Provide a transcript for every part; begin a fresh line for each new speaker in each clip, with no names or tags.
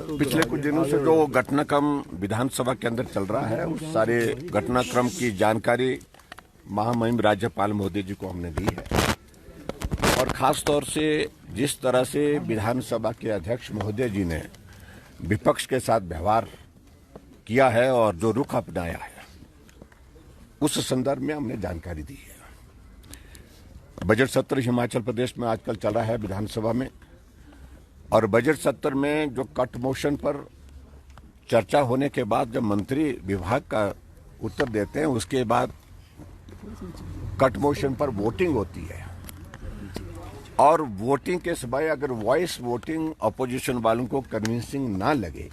पिछले कुछ दिनों से जो घटनाक्रम विधानसभा के अंदर चल रहा है, उस सारे घटनाक्रम की जानकारी महामहिम राज्यपाल महोदय जी को हमने दी है। और खास तौर से जिस तरह से विधानसभा के अध्यक्ष महोदय जी ने विपक्ष के साथ व्यवहार किया है और जो रुख अपनाया है, उस संदर्भ में हमने जानकारी दी है। बजट सत्र हिमाचल प्रदेश में आजकल चल रहा है विधानसभा में, और बजट सत्र में जो कट मोशन पर चर्चा होने के बाद जब मंत्री विभाग का उत्तर देते हैं, उसके बाद कट मोशन पर वोटिंग होती है। और वोटिंग के समय अगर वॉइस वोटिंग अपोजिशन वालों को कन्विंसिंग ना लगे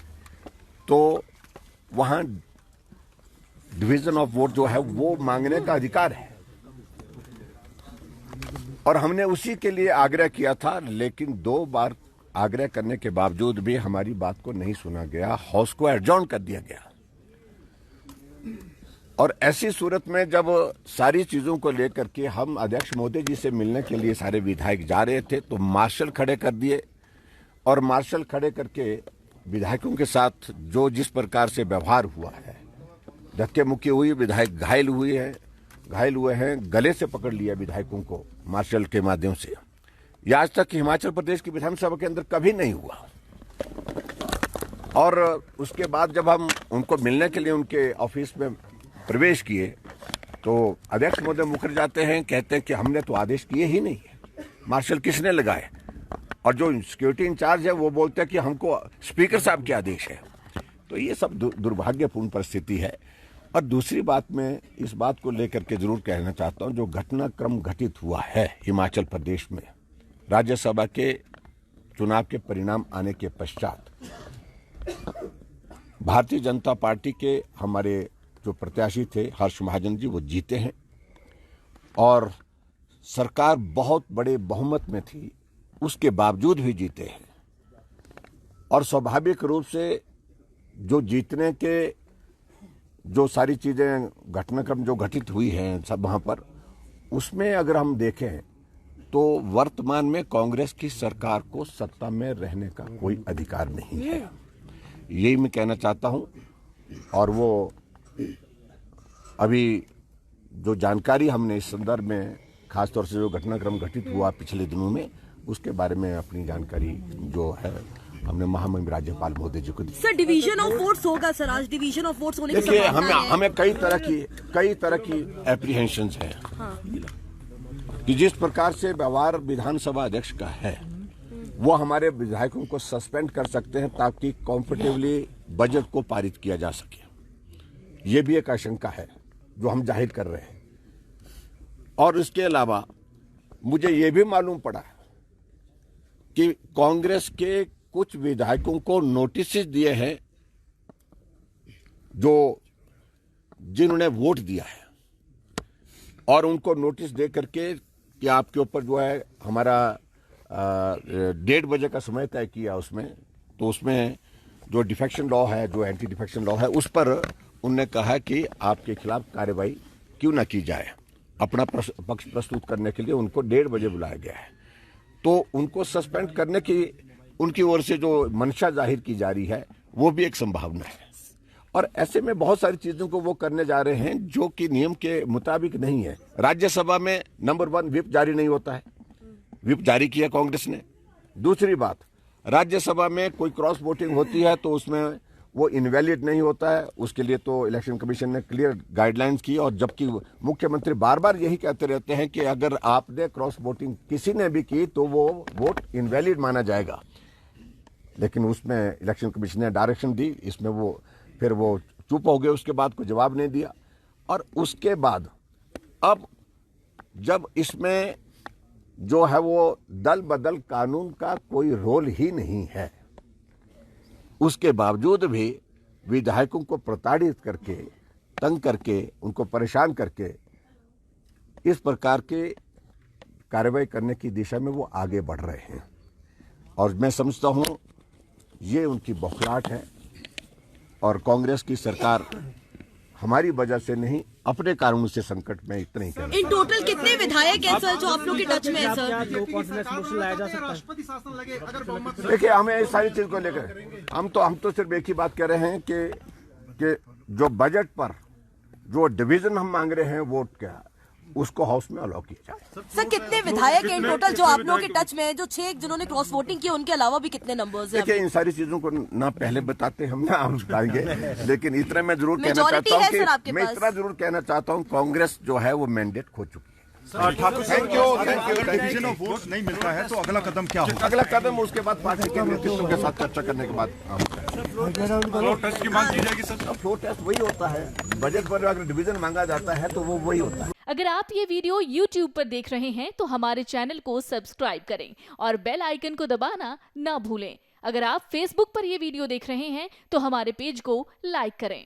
तो वहां डिवीजन ऑफ वोट जो है वो मांगने का अधिकार है। और हमने उसी के लिए आग्रह किया था, लेकिन 2 बार आग्रह करने के बावजूद भी हमारी बात को नहीं सुना गया, हाउस को एडजॉर्न कर दिया गया। और ऐसी सूरत में जब सारी चीजों को लेकर के हम अध्यक्ष महोदय जी से मिलने के लिए सारे विधायक जा रहे थे तो मार्शल खड़े कर दिए, और मार्शल खड़े करके विधायकों के साथ जो जिस प्रकार से व्यवहार हुआ है, धक्के मुक्की हुई, विधायक घायल हुए हैं, गले से पकड़ लिया विधायकों को मार्शल के माध्यम से। यह आज तक हिमाचल प्रदेश की विधानसभा के अंदर कभी नहीं हुआ। और उसके बाद जब हम उनको मिलने के लिए उनके ऑफिस में प्रवेश किए तो अध्यक्ष महोदय मुकर जाते हैं, कहते हैं कि हमने तो आदेश किए ही नहीं है, मार्शल किसने लगाए। और जो सिक्योरिटी इंचार्ज है वो बोलते हैं कि हमको स्पीकर साहब के आदेश है। तो ये सब दुर्भाग्यपूर्ण परिस्थिति है। और दूसरी बात मैं इस बात को लेकर के जरूर कहना चाहता हूं, जो घटनाक्रम घटित हुआ है हिमाचल प्रदेश में राज्यसभा के चुनाव के परिणाम आने के पश्चात, भारतीय जनता पार्टी के हमारे जो प्रत्याशी थे हर्ष महाजन जी, वो जीते हैं और सरकार बहुत बड़े बहुमत में थी, उसके बावजूद भी जीते हैं। और स्वाभाविक रूप से जो जीतने के जो सारी चीजें घटनाक्रम जो घटित हुई हैं सब वहां पर, उसमें अगर हम देखें तो वर्तमान में कांग्रेस की सरकार को सत्ता में रहने का कोई अधिकार नहीं है, यही मैं कहना चाहता हूं। और वो अभी जो जानकारी हमने इस संदर्भ में खासतौर से जो घटनाक्रम घटित हुआ पिछले दिनों में, उसके बारे में अपनी जानकारी जो है हमने महामहिम राज्यपाल महोदय जी को दी।
सर, डिवीजन ऑफ वोट्स होगा सर, आज डिवीजन ऑफ वोट्स होने की
देखिए,
संभावना है।
हमें कई तरह की एप्रीहेंशंस है।
हाँ।
कि जिस प्रकार से व्यवहार विधानसभा अध्यक्ष का है, वो हमारे विधायकों को सस्पेंड कर सकते हैं ताकि कंफर्टेबली बजट को पारित किया जा सके। ये भी एक आशंका है जो हम जाहिर कर रहे हैं। और इसके अलावा मुझे ये भी मालूम पड़ा कि कांग्रेस के कुछ विधायकों को नोटिस दिए हैं जो जिन्होंने वोट दिया है, और उनको नोटिस दे करके कि आपके ऊपर जो है हमारा 1:30 बजे का समय तय किया उसमें, तो उसमें जो डिफेक्शन लॉ है, जो एंटी डिफेक्शन लॉ है, उस पर उनने कहा कि आपके खिलाफ कार्रवाई क्यों ना की जाए। अपना पक्ष प्रस्तुत करने के लिए उनको 1:30 बजे बुलाया गया है। तो उनको सस्पेंड करने की उनकी ओर से जो मंशा जाहिर की जा रही है, वो भी एक संभावना है। और ऐसे में बहुत सारी चीजों को वो करने जा रहे हैं जो कि नियम के मुताबिक नहीं है। राज्यसभा में नंबर 1 व्हिप जारी नहीं होता है, व्हिप जारी किया कांग्रेस ने। दूसरी बात, राज्यसभा में कोई क्रॉस वोटिंग होती है तो उसमें वो इनवैलिड नहीं होता है, उसके लिए तो इलेक्शन कमीशन ने क्लियर गाइडलाइंस की। और जबकि मुख्यमंत्री बार बार यही कहते रहते हैं कि अगर आपने क्रॉस वोटिंग किसी ने भी की तो वो वोट इनवैलिड माना जाएगा, लेकिन उसमें इलेक्शन कमीशन ने डायरेक्शन दी, इसमें वो फिर वो चुप हो गए, उसके बाद कोई जवाब नहीं दिया। और उसके बाद अब जब इसमें जो है वो दल बदल कानून का कोई रोल ही नहीं है, उसके बावजूद भी विधायकों को प्रताड़ित करके, तंग करके, उनको परेशान करके इस प्रकार के कार्रवाई करने की दिशा में वो आगे बढ़ रहे हैं। और मैं समझता हूं ये उनकी बौखलाहट है। और कांग्रेस की सरकार हमारी वजह से नहीं, अपने कारणों से संकट में इतना ही कहना।
इन टोटल कितने विधायक हैं सर जो आप लोग के टच में है सर?
देखिए, हमें इस सारी चीज को लेकर हम तो सिर्फ एक ही बात कह रहे हैं कि जो बजट पर जो डिवीजन हम मांग रहे हैं वोट क्या, उसको हाउस में अलाउ किया जाए।
सर कितने विधायक हैं इन टोटल जो आप लोगों के टच में है? जो 6 जिन्होंने क्रॉस वोटिंग की, उनके अलावा भी कितने नंबर्स हैं?
देखिए, इन सारी चीजों को ना पहले बताते हम ना हम बताएंगे, लेकिन इतना मैं जरूर कहना
Majority
चाहता
है सर
हूँ
आपके
कि मैं
पास।
इतना जरूर कहना चाहता हूँ, कांग्रेस जो है वो मैंडेट खो चुकी है।
ठाकुर साहब, अगर डिवीजन ऑफ वोट नहीं मिलता है तो अगला कदम क्या होगा?
अगला कदम उसके बाद पार्टी के नेतृत्व के साथ चर्चा करने के बाद
फ्लोर टेस्ट की मांग की जाएगी सर।
फ्लोर टेस्ट वही होता है, बजट पर अगर डिवीजन मांगा जाता है तो वो वही होता है।
अगर आप ये वीडियो YouTube पर देख रहे हैं तो हमारे चैनल को सब्सक्राइब करें और बेल आइकन को दबाना ना भूलें। अगर आप Facebook पर ये वीडियो देख रहे हैं तो हमारे पेज को लाइक करें।